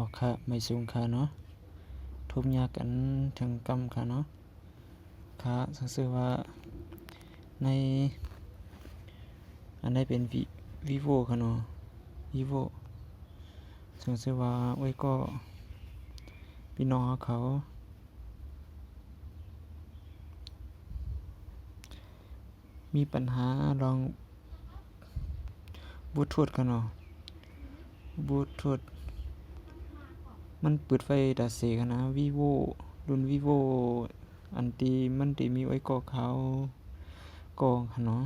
ออกค่ะไม่สูงค่ะเนาะทุบยากันถึงกำค่ะเนาะค่ะซื่อว่าในอันนี้เป็นvivo ค่ะเนาะ vivo ซื่อว่าไว้ก็พี่น้องเขามีปัญหาลองบลูทูธค่ะเนาะบลูทูธมันเปิดไฟดัดเสียกันนะ vivo รุ่น vivo อันที่มันที่มีไว้ก็เขาก็ค่ะเนาะ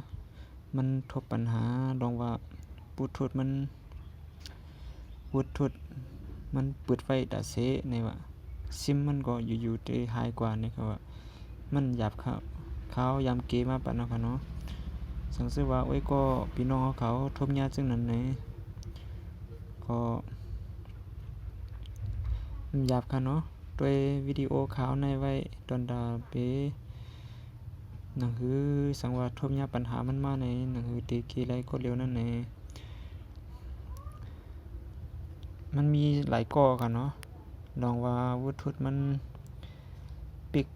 มันทบปัญหาลองว่าบลูทูธมันเปิดไฟดัดเสียในว่าซิมมันก็อยู่ๆที่หายกว่านี่ครับว่ามันหยับเขายามเกมาปานเนาะค่ะเนาะสังซื่อว่าไว้ก็พี่น้องเขาทบยาจึงนั้นไหนก็หยับค่ะเนาะด้วยวิดีโอขาวในไว้ตอนดาเปนั่นคือสังว่าทบยาปัญหามันมาในนั่นคือตีกีไรก็เร็วนั่นแหละมันมีหลายก่อกันเนาะลองว่าบลูทูธมันปิก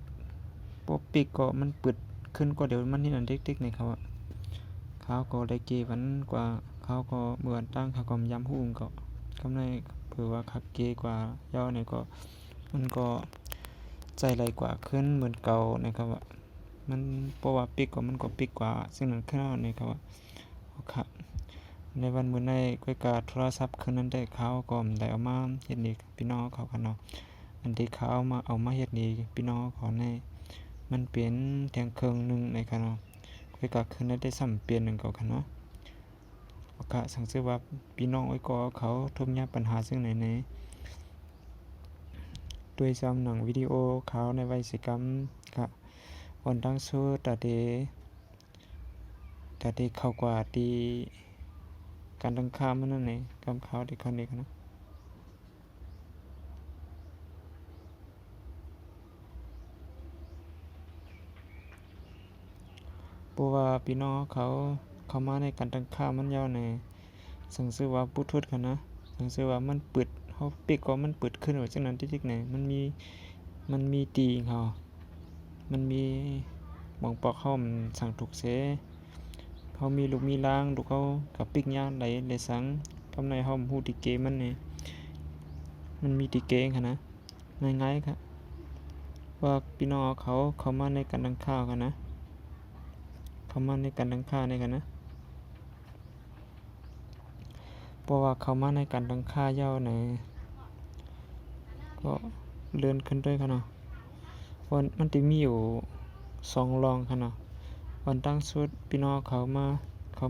บ่ปิกก็มันเปิดขึ้นก็เดี๋ยวมันนี่นั่นเด็กๆนี่ครับเขาก็ได้เกวันกว่าเขาก็เมื่อตั้งเขาก็ย้ำฮู้ก็กำไรเผื่อว่าคักเกกว่าย่อเนี่ยก็มันก็ใจไหลกว่าขึ้นเหมือนเก่านะครับว่ามันเพราะว่าปิกก็มันก็ปิกกว่าซึ่งนั้นขึ้นเอานี่ครับว่าครับในวันมื้อในก้อยกาโทรศัพท์คืนนั้นได้เขาก็ได้เอามาเฮ็ดนี่พี่น้องเขากันเนาะอันที่เขาเอามาเฮ็ดนี่พี่น้องเขาในมันเป็นเที่ยงครึ่งนึงในกันเนาะก้อยกาคืนนั้นได้ซ้ำเปลี่ยนนึงเขากันเนาะก็สังเกตว่าพี่น้องไว้ก็เขาทุบยาปัญหาซึ่งไหนด้วยซ้ำหนังวิดีโอเขาในวัยศิกรรมก็วันตั้งสู้แต่เดเข้ากว่าที่การตั้งค่ามันนั่นเองกำเขาที่เขานี่นะเพราะว่าพี่น้องเขามาในการตั้งค่ามันยาวในสังเกตว่าบลูทูธกันนะสังเกตว่ามันเปิดเขาปิดก็มันเปิดขึ้นว่าจังนั้นที่ไหนมันมีตีเขามันมีบางปอกเขามันสั่งถูกเสเขามีลูกมีล้างลูกเขากับปิกยาไหลเลยสังกำในเขาฮู้ติเกมันนี่มันมีติเกงค่ะนะง่ายๆครับว่าพี่น้องเขามาในการตั้งค่ากันนะเขามาในการตั้งค่าในกันนะเพราะว่าเขามาในการตั้งค่ายาวในก็เลื่อนขึ้นด้วยค่ะเนาะวันมันจะมีอยู่2รองค่ะเนาะวันตั้งสุดพี่น้องเขา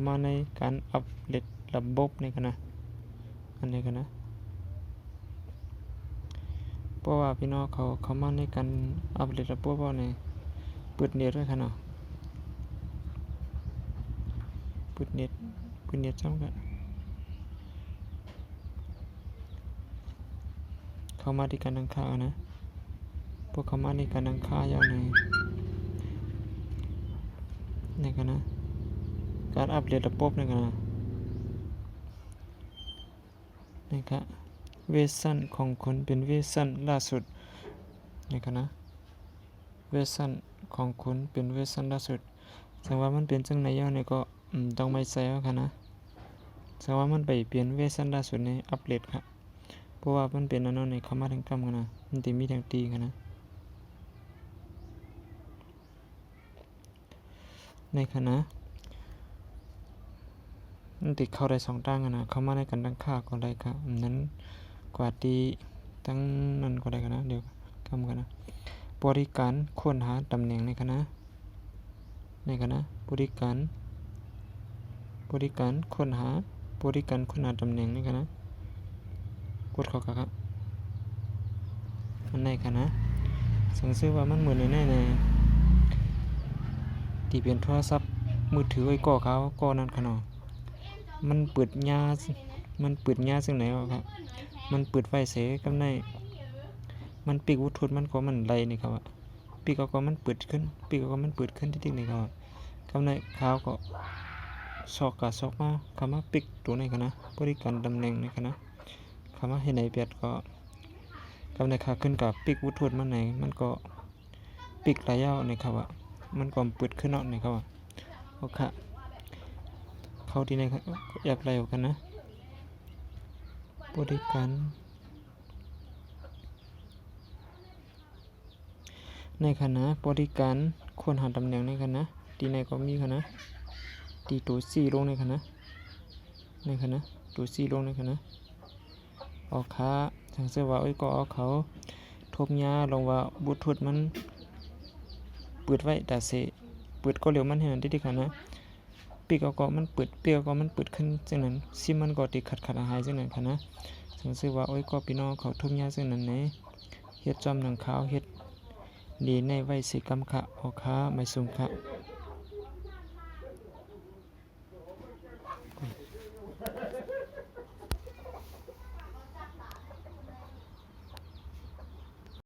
มาในการอัปเดตระบบในกันนะอันนี้กันนะเพราะว่าพี่น้องเขามาในการอัปเดตระบบว่าในเปิดเน็ตด้วยค่ะเนาะเปิดเน็ตซ้ำกันเข้ามาที่การตั้งค่านะพวกเข้ามาในการตั้งค่ายาวในกันนะการอัปเดตระบบในกันนะนะครับเวอร์ชันของคุณเป็นเวอร์ชันล่าสุดในกันนะเวอร์ชันของคุณเป็นเวอร์ชันล่าสุดแสดงว่ามันเป็นจังไหนเนี่ยก็ต้องไม่ใส่แล้วค่ะนะแสดงว่ามันไปเปลี่ยนเวอร์ชันล่าสุดในอัปเดตครับเพราะว่ามันเป็นอันนั้นในเข้ามาทางกรรมกันนะมันจะมีทางตีกันนะในคณะมันติดเข้าได้2ทางกันนะเข้ามาในการตั้งค่าก็ได้ครับนั้นกว่าที่ตั้งนั้นก็ได้กันนะเดี๋ยวกำกันนะบริการค้นหาตำแหน่งในคณะบริการค้นหาตำแหน่งในคณะกดเข้าครับอันไหนคณะสังเกตว่ามันเหมือนในที่เป็นโทรศัพท์มือถือไว้ก็นั่นขนาดมันเปิดยาซึ่งไหนครับมันเปิดไฟเสกับในมันปิกบลูทูธมันก็มันไล่นี่ครับปิกก็มันเปิดขึ้นที่นี่ครับกำในเขาก็ซอกมาคำว่าปิกตัวไหนกันนะบริการตำแหน่งนี่กันนะคำว่าให้ไหนเปียดก็ กับในขาขึ้นกับปิกวุฒุดมันไหนมันก็ปิกหลายยาวนะครับว่ามันก็เปิดขึ้นเนาะนะครับว่าโอเคเข้าที่ไหนครับแอบไรออกกันนะบริการในคณะบริการควรหาตำแหน่งในคณะที่ไหนก็มีคณะตีตัว4ลงในคณะตัว4ลงในคณะออกค้าทางเสื้อว่าก็เอาเขาทบยาลงว่าบุตรทุดมันเปิดไว้แต่เสเปิดก็เร็วมันเห็นได้ที่คณะปีกก็มันเปิดเปียก็มันเปิดขึ้นจังนั้นซิมันก็ติขัดหายจังนั้นคณะทางเสื้อว่าก็พี่น้องเขาทบยาจังนั้นไหนเฮ็ดจอมหนังขาวเฮ็ดดีในไว้สิกรรมค่ะออกค้าไม่สูงค่ะ